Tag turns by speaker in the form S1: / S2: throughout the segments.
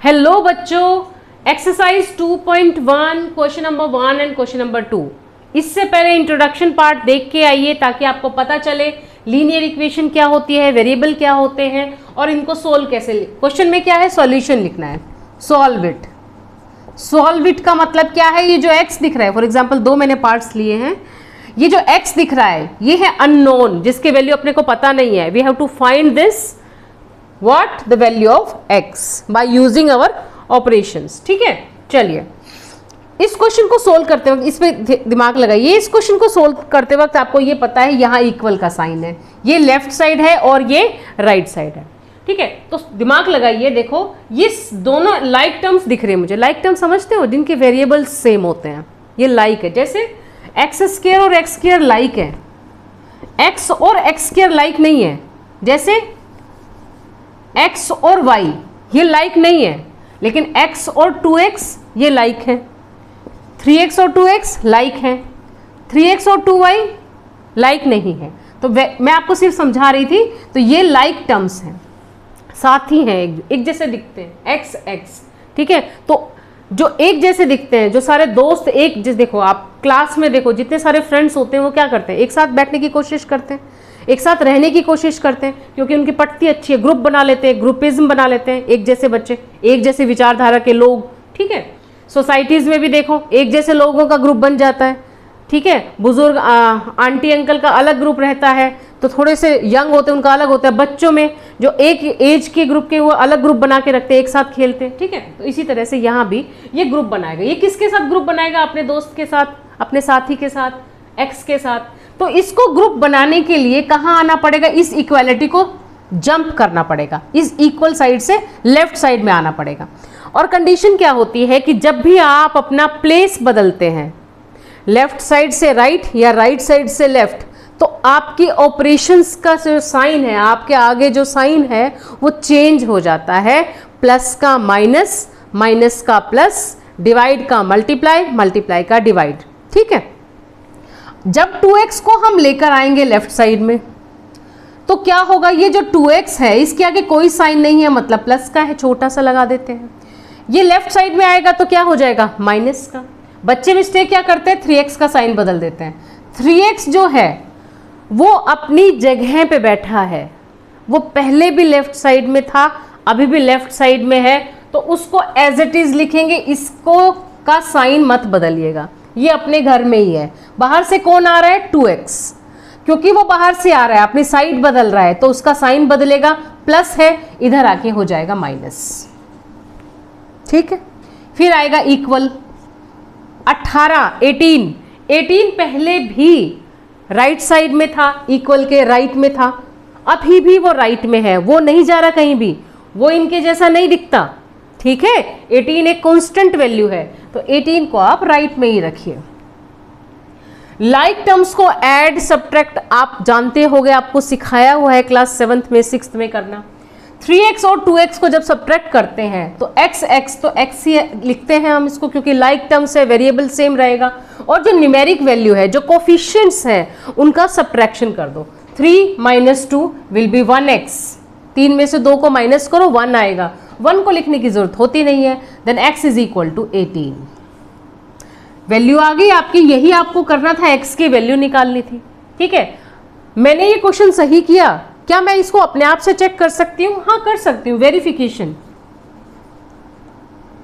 S1: Hello बच्चों, exercise 2.1 question number 1 and question number 2। इससे पहले इंट्रोडक्शन पार्ट देख के आइए ताकि आपको पता चले लीनियर इक्वेशन क्या होती है, वेरिएबल क्या होते हैं और इनको सोल्व कैसे। क्वेश्चन में क्या है, सॉल्यूशन लिखना है। Solve it. सॉल्व इट का मतलब क्या है, ये जो एक्स दिख रहा है, फॉर एग्जाम्पल दो मैंने पार्ट्स लिए हैं, ये जो एक्स दिख रहा है ये है अननोन, जिसके वैल्यू अपने को पता नहीं है। We have to find this What the value of x by using our operations। ठीक है, चलिए इस क्वेश्चन को सोल्व करते वक्त इस पे दिमाग लगाइए। इस क्वेश्चन को सोल्व करते वक्त आपको ये पता है यहाँ इक्वल का साइन है, ये लेफ्ट साइड है और ये राइट साइड है। ठीक है, तो दिमाग लगाइए। देखो ये दोनों लाइक टर्म्स दिख रहे हैं मुझे। लाइक टर्म समझते हो, जिनके वेरिएबल्स सेम होते हैं, ये लाइक है। जैसे एक्स स्क्वायर और एक्स स्क्वायर लाइक है, एक्स और एक्स स्क्वायर लाइक नहीं है। जैसे x और y ये लाइक नहीं है, लेकिन x और 2x ये लाइक है। 3x और 2x लाइक है, 3x और 2y लाइक नहीं है। तो मैं आपको सिर्फ समझा रही थी। तो ये लाइक टर्म्स हैं, साथ ही हैं, एक जैसे दिखते हैं, x। ठीक है, तो जो एक जैसे दिखते हैं, जो सारे दोस्त एक जैसे, देखो आप क्लास में देखो जितने सारे फ्रेंड्स होते हैं वो क्या करते हैं, एक साथ बैठने की कोशिश करते हैं, एक साथ रहने की कोशिश करते हैं, क्योंकि उनकी पटती अच्छी है, ग्रुप बना लेते हैं, ग्रुपिज्म बना लेते हैं, एक जैसे बच्चे, एक जैसे विचारधारा के लोग। ठीक है, सोसाइटीज़ में भी देखो एक जैसे लोगों का ग्रुप बन जाता है। ठीक है, बुजुर्ग आंटी अंकल का अलग ग्रुप रहता है, तो थोड़े से यंग होते हैं उनका अलग होता है। बच्चों में जो एक एज के ग्रुप के वो अलग ग्रुप बना के रखते हैं, एक साथ खेलते हैं। ठीक है, तो इसी तरह से यहाँ भी ये ग्रुप बनाएगा। ये किसके साथ ग्रुप बनाएगा, अपने दोस्त के साथ, अपने साथी के साथ, एक्स के साथ। तो इसको ग्रुप बनाने के लिए कहाँ आना पड़ेगा, इस इक्वालिटी को जंप करना पड़ेगा, इस इक्वल साइड से लेफ्ट साइड में आना पड़ेगा। और कंडीशन क्या होती है कि जब भी आप अपना प्लेस बदलते हैं, लेफ्ट साइड से राइट या राइट साइड से लेफ्ट, तो आपकी ऑपरेशंस का जो साइन है, आपके आगे जो साइन है वो चेंज हो जाता है। प्लस का माइनस, माइनस का प्लस, डिवाइड का मल्टीप्लाई, मल्टीप्लाई का डिवाइड। ठीक है, जब 2x को हम लेकर आएंगे लेफ्ट साइड में तो क्या होगा, ये जो 2x है इसके आगे कोई साइन नहीं है, मतलब प्लस का है, छोटा सा लगा देते हैं। ये लेफ्ट साइड में आएगा तो क्या हो जाएगा, माइनस का। बच्चे मिस्टेक क्या करते हैं, 3x का साइन बदल देते हैं। 3x जो है वो अपनी जगह पे बैठा है, वो पहले भी लेफ्ट साइड में था, अभी भी लेफ्ट साइड में है, तो उसको एज इट इज लिखेंगे, इसको का साइन मत बदलिएगा, ये अपने घर में ही है। बाहर से कौन आ रहा है, 2x, क्योंकि वो बाहर से आ रहा है, अपनी साइड बदल रहा है, तो उसका साइन बदलेगा, प्लस है, इधर आके हो जाएगा माइनस। ठीक है, फिर आएगा इक्वल। 18, 18 पहले भी राइट साइड में था, इक्वल के राइट में था, अभी भी वो राइट में है, वो नहीं जा रहा कहीं भी, वो इनके जैसा नहीं दिखता। ठीक है, 18 एक कांस्टेंट वैल्यू है, तो 18 को आप राइट में ही रखिए। लाइक टर्म्स को ऐड सब्ट्रैक्ट आप जानते होंगे, आपको सिखाया हुआ है क्लास 7th में 6th में करना। 3x और 2x को जब सब्ट्रैक्ट करते हैं तो x तो x ही लिखते हैं हम इसको, क्योंकि लाइक टर्म्स है, वेरिएबल सेम रहेगा। और जो न्यूमेरिक वैल्यू है, जो कोफिशिएंट्स हैं, उनका सब्ट्रैक्शन कर दो। 3 - 2 विल बी 1x। 3 में से 2 को माइनस करो, 1 आएगा। 1 को लिखने की जरूरत होती नहीं है। Then x is equal to 18। Value आ गई आपकी, यही आपको करना था, x की वैल्यू निकालनी थी। ठीक है, मैंने ये क्वेश्चन सही किया, क्या मैं इसको अपने आप से चेक कर सकती हूँ? हाँ, कर सकती हूँ। वेरिफिकेशन,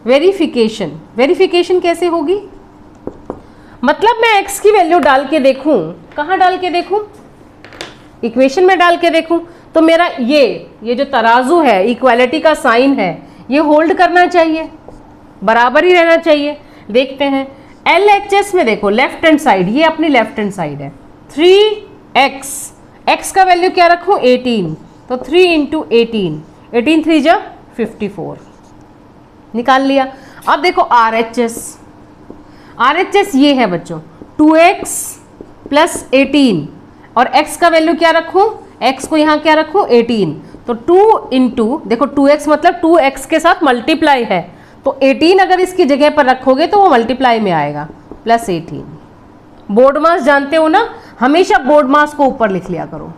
S1: वेरिफिकेशन, वेरिफिकेशन कैसे होगी, मतलब मैं x की वैल्यू डाल के देखूं, कहाँ डाल के देखूं, इक्वेशन में डाल के देखूं, तो मेरा ये जो तराजू है, इक्वालिटी का साइन है, ये होल्ड करना चाहिए, बराबर ही रहना चाहिए। देखते हैं LHS में, देखो लेफ्ट हैंड साइड, ये अपनी लेफ्ट हैंड साइड है। 3x, x का वैल्यू क्या रखूं, 18, तो 3 × 18, 18 3 जा 54, निकाल लिया। अब देखो RHS, RHS ये है बच्चों, 2x + 18, और x का वैल्यू क्या रखूं, x को यहाँ क्या रखूं, 18, तो 2 × देखो 2x मतलब 2x के साथ मल्टीप्लाई है, तो 18 अगर इसकी जगह पर रखोगे तो वो मल्टीप्लाई में आएगा, +18। बोर्ड मास जानते हो ना, हमेशा बोर्ड मास को ऊपर लिख लिया करो।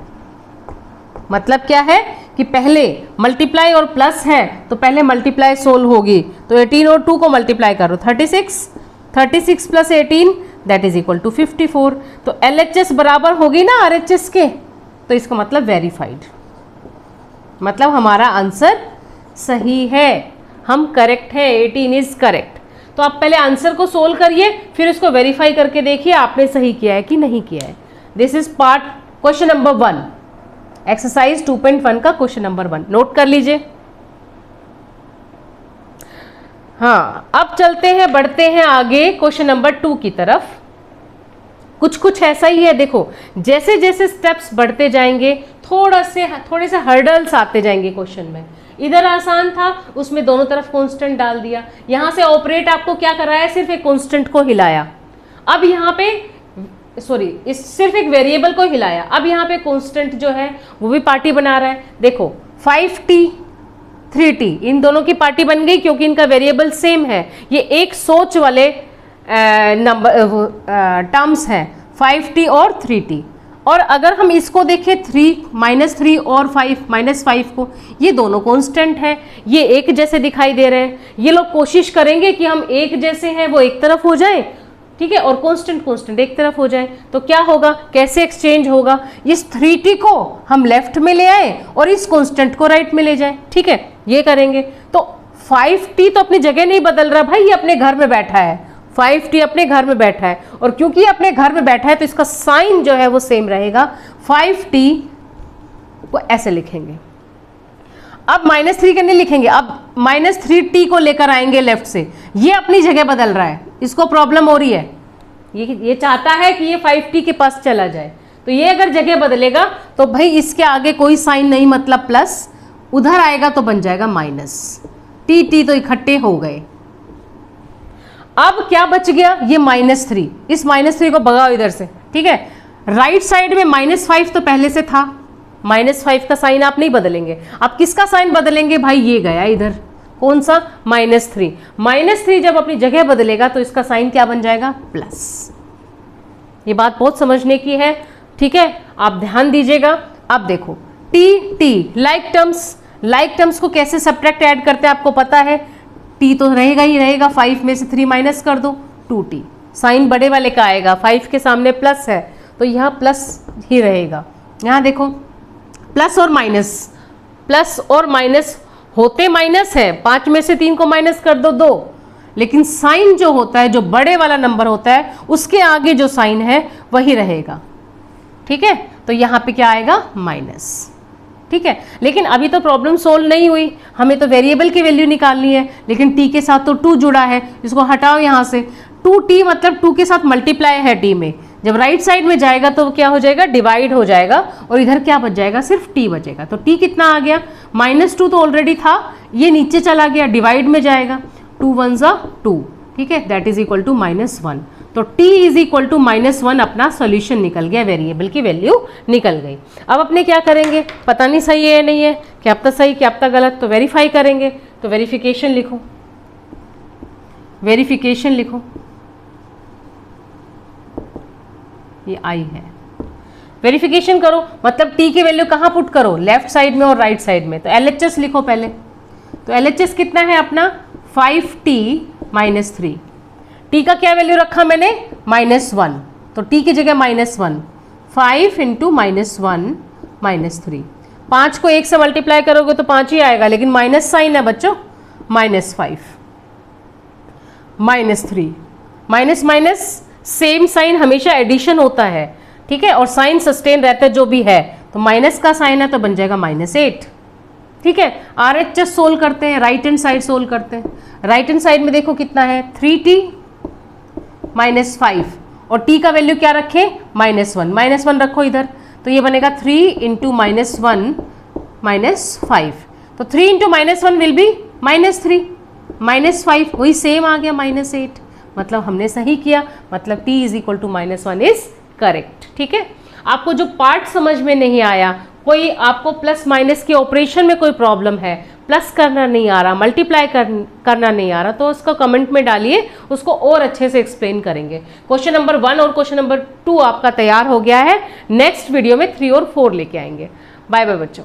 S1: मतलब क्या है कि पहले मल्टीप्लाई और प्लस है तो पहले मल्टीप्लाई सोल्व होगी, तो 18 और 2 को मल्टीप्लाई करो 36 plus 18 that is equal to 54। तो LHS बराबर होगी ना RHS के, तो इसका मतलब वेरीफाइड, मतलब हमारा आंसर सही है, हम करेक्ट है, 18 इज करेक्ट। तो आप पहले आंसर को सोल्व करिए, फिर इसको वेरीफाई करके देखिए आपने सही किया है कि नहीं किया है। This is part question number 1, exercise 2.1 का क्वेश्चन नंबर 1, नोट कर लीजिए। हाँ, अब चलते हैं, बढ़ते हैं आगे क्वेश्चन नंबर 2 की तरफ। कुछ ऐसा ही है, देखो जैसे जैसे स्टेप्स बढ़ते जाएंगे थोड़े से हर्डल्स आते जाएंगे क्वेश्चन में। इधर आसान था, उसमें दोनों तरफ कांस्टेंट डाल दिया, यहां से ऑपरेट आपको क्या कराया, सिर्फ एक कांस्टेंट को हिलाया। अब यहाँ पे सिर्फ एक वेरिएबल को हिलाया, अब यहाँ पे कांस्टेंट जो है वो भी पार्टी बना रहा है। देखो 5t 3t इन दोनों की पार्टी बन गई क्योंकि इनका वेरिएबल सेम है। ये एक सोच वाले टर्म्स हैं 5t और 3t। और अगर हम इसको देखें 3 और 5 को, ये दोनों कांस्टेंट है, ये एक जैसे दिखाई दे रहे हैं। ये लोग कोशिश करेंगे कि हम एक जैसे हैं वो एक तरफ हो जाए, ठीक है, और कांस्टेंट एक तरफ हो जाए। तो क्या होगा, कैसे एक्सचेंज होगा, इस 3t को हम लेफ्ट में ले आए और इस कांस्टेंट को राइट में ले जाए, ठीक है, ये करेंगे। तो 5t तो अपनी जगह नहीं बदल रहा भाई, ये अपने घर में बैठा है, 5t अपने घर में बैठा है, और क्योंकि ये अपने घर में बैठा है तो इसका साइन जो है वो सेम रहेगा। 5t को ऐसे लिखेंगे, अब -3 के नहीं लिखेंगे, अब -3t को लेकर आएंगे लेफ्ट से, ये अपनी जगह बदल रहा है, इसको प्रॉब्लम हो रही है, ये चाहता है कि ये 5t के पास चला जाए। तो ये अगर जगह बदलेगा तो भाई इसके आगे कोई साइन नहीं, मतलब प्लस, उधर आएगा तो बन जाएगा माइनस, t तो इकट्ठे हो गए। अब क्या बच गया, ये -3, इस -3 को भगाओ इधर से, ठीक है। राइट साइड में -5 तो पहले से था, -5 का साइन आप नहीं बदलेंगे, आप किसका साइन बदलेंगे भाई, ये गया इधर, कौन सा, -3। -3 जब अपनी जगह बदलेगा तो इसका साइन क्या बन जाएगा, प्लस। ये बात बहुत समझने की है, ठीक है, आप ध्यान दीजिएगा। अब देखो t लाइक टर्म्स को कैसे सब्ट्रैक्ट ऐड करते हैं आपको पता है, t तो रहेगा ही रहेगा, 5 में से 3 माइनस कर दो, 2t, साइन बड़े वाले का आएगा, 5 के सामने प्लस है तो यह प्लस ही रहेगा। यहाँ देखो प्लस और माइनस होते माइनस है, 5 में से 3 को माइनस कर दो 2, लेकिन साइन जो होता है, जो बड़े वाला नंबर होता है, उसके आगे जो साइन है वही रहेगा, ठीक है। तो यहाँ पे क्या आएगा, माइनस, ठीक है। लेकिन अभी तो प्रॉब्लम सोल्व नहीं हुई, हमें तो वेरिएबल की वैल्यू निकालनी है, लेकिन t के साथ तो 2 जुड़ा है, इसको हटाओ यहाँ से। 2t मतलब 2 के साथ मल्टीप्लाई है t में, जब राइट साइड में जाएगा तो क्या हो जाएगा, डिवाइड हो जाएगा, और इधर क्या बच जाएगा, सिर्फ t बचेगा। तो t कितना आ गया, -2 तो ऑलरेडी था, ये नीचे चला गया, डिवाइड में जाएगा, 2 1 2, ठीक है, दैट इज इक्वल टू -1। तो t इज इक्वल टू -1 अपना सोल्यूशन निकल गया, वेरिएबल की वैल्यू निकल गई। अब अपने क्या करेंगे, पता नहीं सही है या नहीं है, क्या पता सही क्या पता गलत, तो वेरीफाई करेंगे। तो वेरिफिकेशन लिखो, ये आई है, वेरिफिकेशन करो, मतलब t की वैल्यू कहाँ पुट करो, लेफ्ट साइड में और राइट साइड में। तो LHS लिखो पहले, तो LHS कितना है अपना, 5t - 3, t का क्या वैल्यू रखा मैंने, -1, तो t की जगह -1, 5 × -1 -3, 5 को 1 से मल्टीप्लाई करोगे तो 5 ही आएगा, लेकिन माइनस साइन है बच्चों, -5 -3, माइनस सेम साइन हमेशा एडिशन होता है, ठीक है, और साइन सस्टेन रहता है जो भी है, तो माइनस का साइन है तो बन जाएगा -8, ठीक है। RHS सोल्व करते हैं, राइट हैंड साइड सोल्व करते हैं। राइट हैंड साइड में देखो कितना है, 3t - 5, और t का वैल्यू क्या रखे, -1 रखो इधर, तो ये बनेगा 3 × -1 -5, तो 3 × -1 विल बी -3, -5 वही सेम आ गया, -8, मतलब हमने सही किया, मतलब t is equal to -1 is correct, ठीक है। आपको जो पार्ट समझ में नहीं आया, कोई आपको प्लस माइनस के ऑपरेशन में कोई प्रॉब्लम है, प्लस करना नहीं आ रहा, मल्टीप्लाई करना नहीं आ रहा, तो उसको कमेंट में डालिए, उसको और अच्छे से एक्सप्लेन करेंगे। क्वेश्चन नंबर 1 और क्वेश्चन नंबर 2 आपका तैयार हो गया है, नेक्स्ट वीडियो में 3 और 4 लेके आएंगे। बाय बाय बच्चों।